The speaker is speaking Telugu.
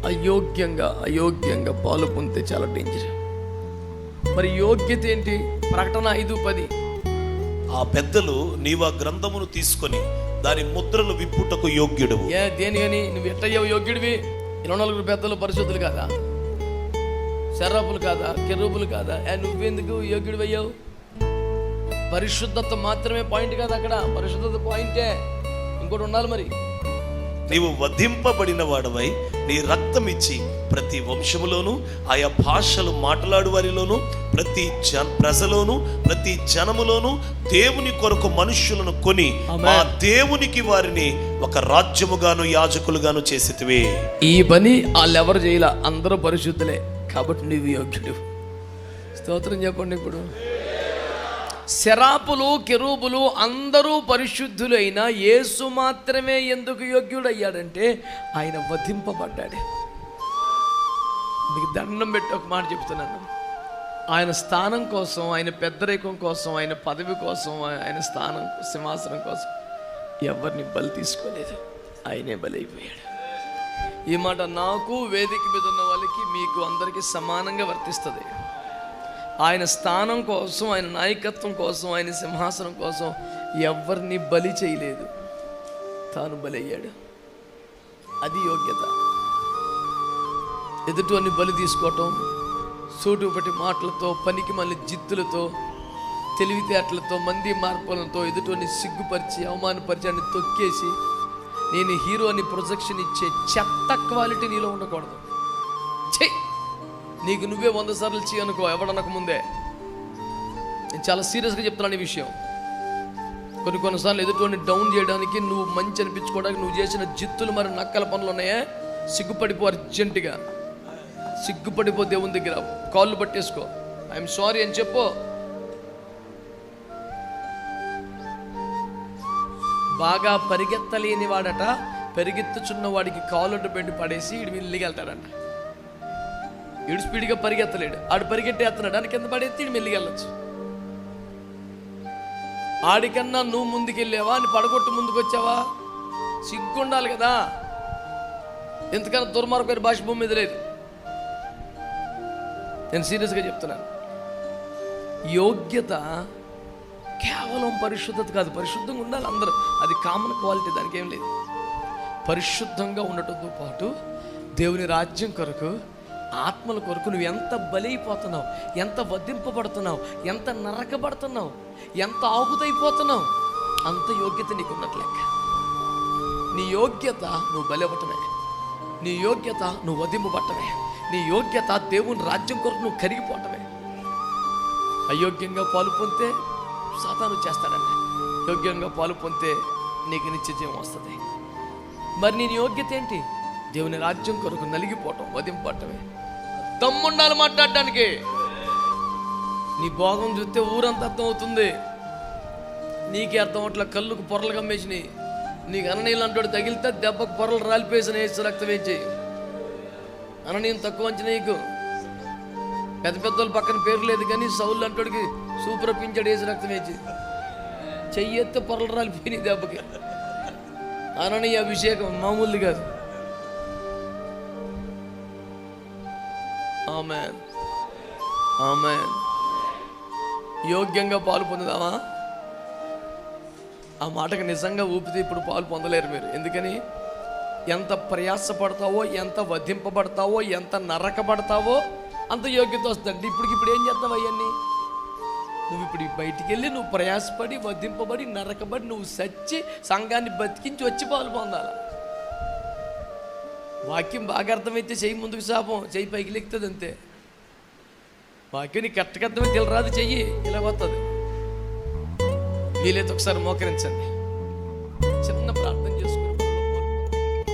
అయోగ్యంగా పాలు పొందితే చాలా డేంజర్. మరి యోగ్యత ఏంటి? ప్రకటన 5:10. ఆ పెద్దలు నీవు ఆ గ్రంథమును తీసుకొని దాని ముద్రలు విప్పుటకు యోగ్యుడు. దేనికని? నువ్వు ఎట్టయ్యావు యోగ్యుడివి? 24 పెద్దలు పరిశుద్ధులు కాదా? శరాపులు కాదా? కెరూబులు కాదా? నువ్వెందుకు యోగ్యుడు అయ్యావు? పరిశుద్ధత మాత్రమే పాయింట్ కాదు అక్కడ, పరిశుద్ధత పాయింటే, ఇంకోటి ఉండాలి. మరి నీవు వధింపబడిన వాడవై నీ రక్తం ఇచ్చి ప్రతి వంశములోను, ఆయా భాషలు మాట్లాడు వారిలోను, ప్రతి ప్రజలోను, ప్రతి జనములోను దేవుని కొరకు మనుష్యులను కొని ఆ దేవునికి వారిని ఒక రాజ్యముగాను యాజకులుగాను చేసితివే. ఈ పని వాళ్ళెవరు చేయాల, అందరూ పరిశుద్ధులే కాబట్టి నువ్వు యోగ్యుడు. స్తోత్రం చెప్పండి. ఇప్పుడు శరాపులు, కెరూబులు అందరూ పరిశుద్ధులు అయినా యేసు మాత్రమే ఎందుకు యోగ్యుడయ్యాడంటే ఆయన వధింపబడ్డాడు. మీకు దండం పెట్టి ఒక మాట చెప్తున్నాను, ఆయన స్థానం కోసం, ఆయన పెద్దరికం కోసం, ఆయన పదవి కోసం, ఆయన స్థానం సింహాసనం కోసం ఎవరిని బలి తీసుకోలేదు, ఆయనే బలి అయిపోయాడు. ఈ మాట నాకు, వేదిక మీద ఉన్న వాళ్ళకి, మీకు అందరికీ సమానంగా వర్తిస్తుంది. ఆయన స్థానం కోసం, ఆయన నాయకత్వం కోసం, ఆయన సింహాసనం కోసం ఎవరిని బలి చేయలేదు, తాను బలి అయ్యాడు. అది యోగ్యత. ఎదుటివన్నీ బలి తీసుకోవటం, సూటుపటి మాటలతో, పనికి మళ్ళీ జిత్తులతో, తెలివితేటలతో, మంది మార్పులతో ఎదుటివన్నీ సిగ్గుపరిచి, అవమానపరిచి, అని తొక్కేసి నేను హీరో అని ప్రొజెక్షన్ ఇచ్చే చెత్త క్వాలిటీ నీలో ఉండకూడదు. చెయ్యి, నీకు నువ్వే 100 సార్లు చేయనుకో, ఎవడనక ముందే. నేను చాలా సీరియస్గా చెప్తున్నాను ఈ విషయం. కొన్నిసార్లు ఎదుటిని డౌన్ చేయడానికి, నువ్వు మంచి అనిపించుకోవడానికి నువ్వు చేసిన జిత్తులు మరి నక్కల పనులు ఉన్నాయే, సిగ్గుపడిపో, అర్జెంటుగా సిగ్గుపడిపో, దేవుని దగ్గర కాళ్ళు పట్టేసుకో, ఐఎమ్ సారీ అని చెప్పు. బాగా పరిగెత్తలేని వాడట పరిగెత్తుచున్న వాడికి కాళ్ళు పెట్టి పడేసి ఇడు వెళ్ళిగెళ్తాడంట. ఇడు స్పీడ్గా పరిగెత్తలేడు, ఆడు పరిగెట్టేస్తున్నాడు, అని కింద పడేస్తే ఇడు మెల్లిగెళ్ళచ్చు. ఆడికన్నా నువ్వు ముందుకెళ్ళావా, అని పడగొట్టు ముందుకు వచ్చావా? సిగ్గుండాలి కదా. ఎంతకన్నా దుర్మార్గమైన భాష భూమి మీద లేదు. నేను సీరియస్గా చెప్తున్నాను. యోగ్యత కేవలం పరిశుద్ధత కాదు, పరిశుద్ధంగా ఉండాలి అందరూ, అది కామన్ క్వాలిటీ, దానికి ఏం లేదు. పరిశుద్ధంగా ఉండటంతో పాటు దేవుని రాజ్యం కొరకు, ఆత్మల కొరకు నువ్వు ఎంత బలైపోతున్నావు, ఎంత వధింపబడుతున్నావు, ఎంత నరకబడుతున్నావు, ఎంత ఆహుతైపోతున్నావు, అంత యోగ్యత నీకున్నట్లు లెక్క. నీ యోగ్యత నువ్వు బలవ్వటమే, నీ యోగ్యత నువ్వు వధింపబట్టమే, నీ యోగ్యత దేవుని రాజ్యం కొరకు నువ్వు కరిగిపోవటమే. అయోగ్యంగా పాలు పొందితే సాతాను చేస్తాడంట, యోగ్యంగా పాలు పొందితే నీకు నిత్య జీవం వస్తుంది. మరి నీ యోగ్యత ఏంటి? దేవుని రాజ్యం కొరకు నలిగిపోవటం, వధింపటమే. దమ్ముండాలి మాట్లాడడానికి. నీ భోగం చూస్తే ఊరంతా అర్థం అవుతుంది, నీకే అర్థం అవట్లా. కళ్ళుకు పొరలు కమ్మేసినాయి. నీకు అననీళ్ళు అంటాడు తగిలితే దెబ్బకు పొరలు రాలిపేసిన వేసి రక్తం వేయించి అననీయం తక్కువ అంచనా. నీకు పెద్ద పెద్దోళ్ళ పక్కన పేరు లేదు కానీ సౌళ్ళు అంటాడికి సూపర్ పించాడు వేసి రక్తం వేయించి చెయ్యి ఎత్తే పొరలు రాలిపోయినాయి దెబ్బకి. అననీయ అభిషేకం మామూలుది కాదు. ఆమేన్, ఆమేన్. యోగ్యంగా పాలు పొందుదామా? ఆ మాటకు నిజంగా ఊపితే ఇప్పుడు పాలు పొందలేరు మీరు. ఎందుకని? ఎంత ప్రయాసపడతావో, ఎంత వధింపబడతావో, ఎంత నరకబడతావో అంత యోగ్యత వస్తుంది. ఇప్పుడు ఏం చేస్తావు అవన్నీ? నువ్వు ఇప్పుడు బయటికి వెళ్ళి నువ్వు ప్రయాసపడి, వధింపబడి, నరకబడి, నువ్వు సచ్చి సంఘాన్ని బతికించి వచ్చి పాలు పొందాల. వాక్యం బాగా అర్థమైతే చెయ్యి ముందుకు శాపం, చెయ్యి పైకి లెక్కుతుంది అంతే. వాక్యం నీకు కరెక్ట్గా అర్థమైతే తెలరాదు, చెయ్యి ఇలా వస్తుంది. వీలైతే ఒకసారి మోకరించండి.